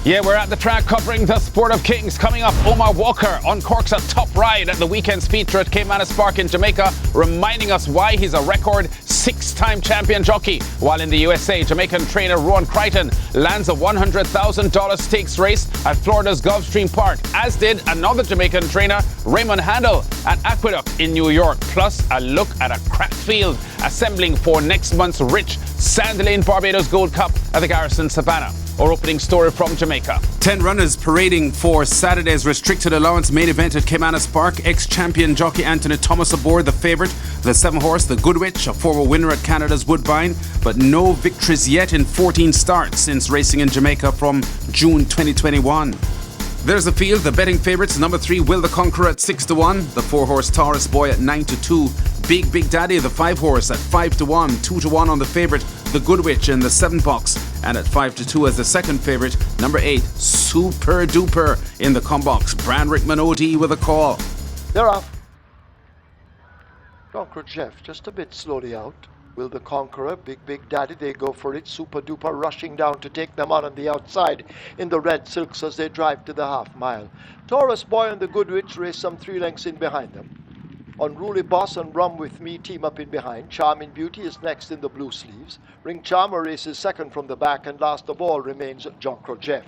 Yeah, we're at the track covering the Sport of Kings. Coming up, Omar Walker uncorks a top ride at the weekend's feature at Caymanas Park in Jamaica, reminding us why he's a record 6-time champion jockey. While in the USA, Jamaican trainer Rohan Crichton lands a $100,000 stakes race at Florida's Gulfstream Park, as did another Jamaican trainer, Ray Handal, at Aqueduct in New York. Plus, a look at a cracked field assembling for next month's rich Sandalane Barbados Gold Cup at the Garrison Savannah. Our opening story from Jamaica. 10 runners parading for Saturday's restricted allowance main event at Caymanas Park. Ex-champion jockey Anthony Thomas aboard, the favourite. The 7-horse, the Good Witch, a former winner at Canada's Woodbine, but no victories yet in 14 starts since racing in Jamaica from June 2021. There's the field, the betting favourites. Number 3, Will the Conqueror at 6-1. The 4-horse Taurus Boy at 9-2. Big Daddy, the 5-horse at 5-1. 2-1 on the favourite, the Good Witch, in the 7 box. And at 5-2 as the second favourite, number 8, Super Duper in the com box. Brand Rickman OD with a call. They're off. Conqueror Jeff just a bit slowly out. Will the Conqueror, Big Daddy, they go for it. Super Duper rushing down to take them on the outside in the red silks as they drive to the half mile. Taurus Boy and the Good Witch race some 3 lengths in behind them. Unruly Boss and Rum With Me team up in behind. Charming Beauty is next in the blue sleeves. Ring Charmer races second from the back, and last of all remains Conqueror Jeff.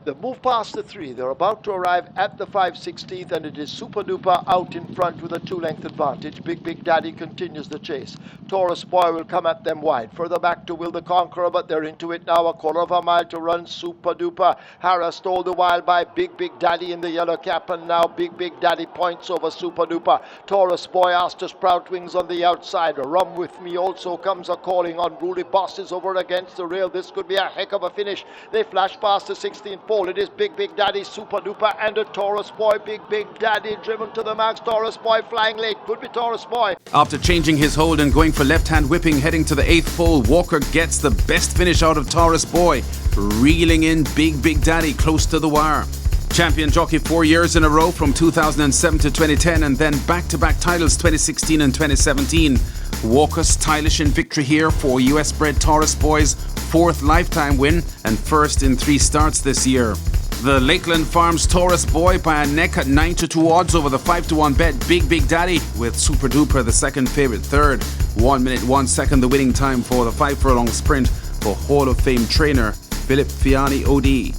They move past the 3. They're about to arrive at the 5/16th, and it is Super Duper out in front with a 2-length advantage. Big Daddy continues the chase. Taurus Boy will come at them wide. Further back to Will the Conqueror, but they're into it now. A quarter of a mile to run. Super Duper harassed all the while by Big Daddy in the yellow cap, and now Big Daddy points over Super Duper. Taurus Boy asked to sprout wings on the outside. Rum With Me also comes a calling. Unruly Boss is over against the rail. This could be a heck of a finish. They flash past the 16th pole. It is Big Daddy, Super Duper, and a Taurus Boy. Big Daddy driven to the max. Taurus Boy flying late. Could be Taurus Boy. After changing his hold and going for left-hand whipping, heading to the 8th pole, Walker gets the best finish out of Taurus Boy, reeling in Big Daddy close to the wire. Champion jockey 4 years in a row from 2007 to 2010, and then back-to-back titles 2016 and 2017. Walker stylish in victory here for US-bred Taurus Boy's 4th lifetime win and first in 3 starts this year. The Lakeland Farms Taurus Boy by a neck at 9-2 odds over the 5-1 bet. Big Daddy with Super Duper the second favourite third. 1 minute 1 second the winning time for the 5 furlong sprint for Hall of Fame trainer Philip Fiani OD.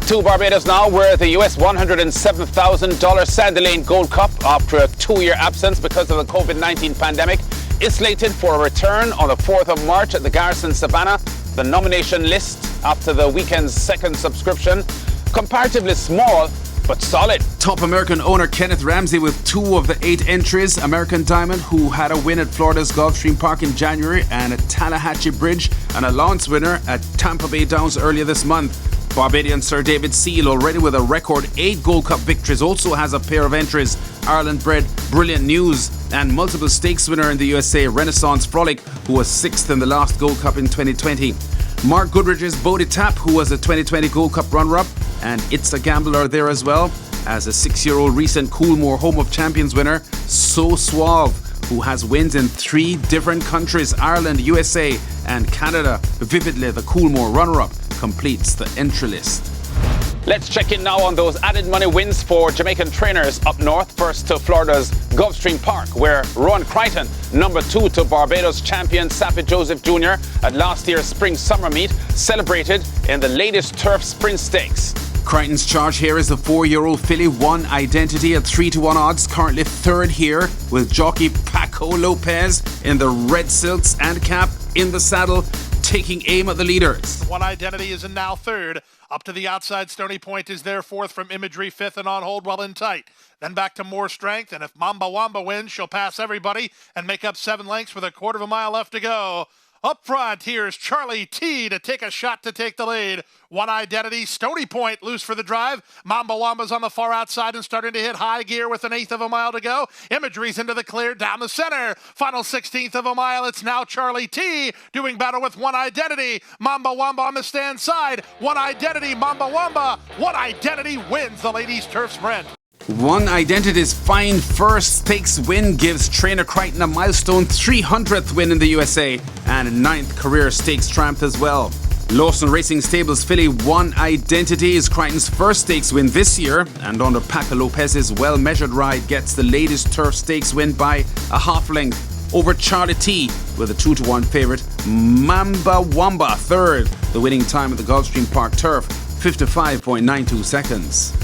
To Barbados now, where the US $107,000 Sandalane Gold Cup, after a 2-year absence because of the COVID-19 pandemic, is slated for a return on the 4th of March at the Garrison Savannah. The nomination list after the weekend's second subscription, comparatively small but solid. Top American owner Kenneth Ramsey with 2 of the 8 entries. American Diamond, who had a win at Florida's Gulfstream Park in January, and at Tallahatchie Bridge, and a Lawrence winner at Tampa Bay Downs earlier this month. Barbadian Sir David Seal, already with a record 8 Gold Cup victories, also has a pair of entries. Ireland-bred Brilliant News, and multiple stakes winner in the USA, Renaissance Frolic, who was 6th in the last Gold Cup in 2020. Mark Goodridge's Bodie Tap, who was a 2020 Gold Cup runner-up, and It's a Gambler there as well, as a 6-year-old recent Coolmore Home of Champions winner, So Suave, who has wins in 3 different countries, Ireland, USA, and Canada. Vividly, the Coolmore runner-up completes the entry list. Let's check in now on those added money wins for Jamaican trainers up north. First to Florida's Gulfstream Park, where Rohan Crichton, number 2 to Barbados champion Sappy Joseph Jr. at last year's Spring Summer Meet, celebrated in the latest Turf Sprint Stakes. Crichton's charge here is the 4-year-old filly One Identity at 3-1 odds, currently 3rd here, with jockey Paco Lopez in the red silks and cap in the saddle, taking aim at the leaders. One Identity is in now 3rd. Up to the outside, Stony Point is there 4th from Imagery, 5th and on hold well in tight. Then back to More Strength, and if Mamba Wamba wins, she'll pass everybody and make up 7 lengths with a quarter of a mile left to go. Up front, here's Charlie T to take a shot to take the lead. One Identity, Stony Point loose for the drive. Mamba Wamba's on the far outside and starting to hit high gear with 1/8 of a mile to go. Imagery's into the clear down the center. Final 16th of a mile. It's now Charlie T doing battle with One Identity. Mamba Wamba on the stand side. One Identity, Mamba Wamba. One Identity wins the ladies' turf sprint. One Identity's fine first stakes win gives trainer Crichton a milestone 300th win in the USA and a 9th career stakes triumph as well. Lawson Racing Stables filly One Identity is Crichton's first stakes win this year, and under Paco Lopez's well-measured ride gets the latest turf stakes win by a half length over Charlie T with a 2-1 favourite Mamba Wamba third. The winning time at the Gulfstream Park turf, 55.92 seconds.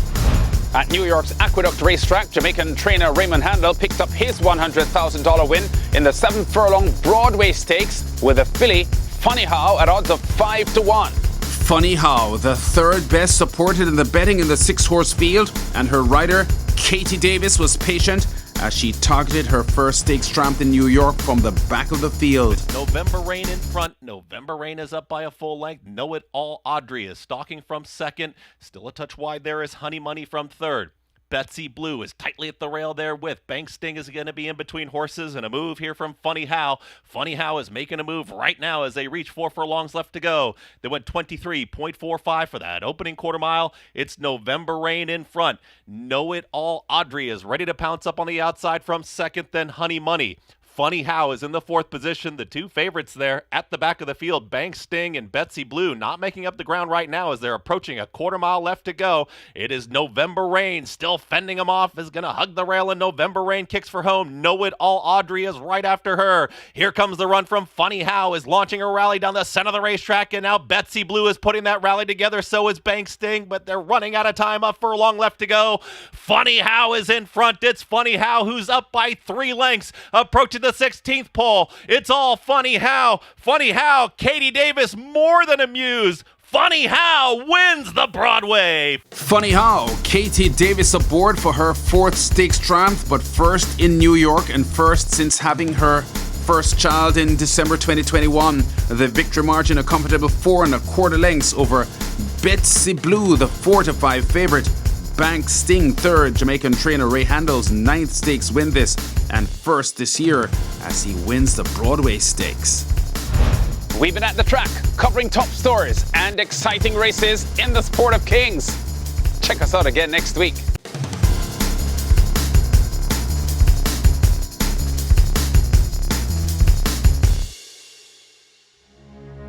At New York's Aqueduct racetrack, Jamaican trainer Ray Handal picked up his $100,000 win in the 7-furlong Broadway Stakes with a filly, Funny How, at odds of 5-1. Funny How, the third best supported in the betting in the 6-horse field, and her rider, Katie Davis, was patient as she targeted her first stakes triumph in New York from the back of the field. November Rain in front. November Rain is up by a full length. Know It All Audrey is stalking from second. Still a touch wide there is Honey Money from third. Betsy Blue is tightly at the rail there with Bank Sting is going to be in between horses, and a move here from Funny How. Funny How is making a move right now as they reach 4 furlongs left to go. They went 23.45 for that opening quarter mile. It's November Rain in front. Know It All Audrey is ready to pounce up on the outside from second, then Honey Money. Funny How is in the fourth position. The two favorites there at the back of the field, Bank Sting and Betsy Blue, not making up the ground right now as they're approaching a quarter mile left to go. It is November Rain still fending them off, is going to hug the rail, and November Rain kicks for home. Know It All Audrey is right after her. Here comes the run from Funny How, is launching a rally down the center of the racetrack, and now Betsy Blue is putting that rally together. So is Bank Sting, but they're running out of time. A furlong left to go. Funny How is in front. It's Funny How who's up by 3 lengths, approaching the 16th pole. It's all Funny How. Funny How, Katie Davis more than amused. Funny How wins the Broadway. Funny How, Katie Davis aboard for her 4th stakes triumph, but first in New York and first since having her first child in December 2021. The victory margin a comfortable 4 1/4 lengths over Betsy Blue, the 4-5 favourite. Bank Sting third. Jamaican trainer Ray Handal's 9th stakes win this, and first this year as he wins the Broadway Stakes. We've been at the track, covering top stories and exciting races in the Sport of Kings. Check us out again next week.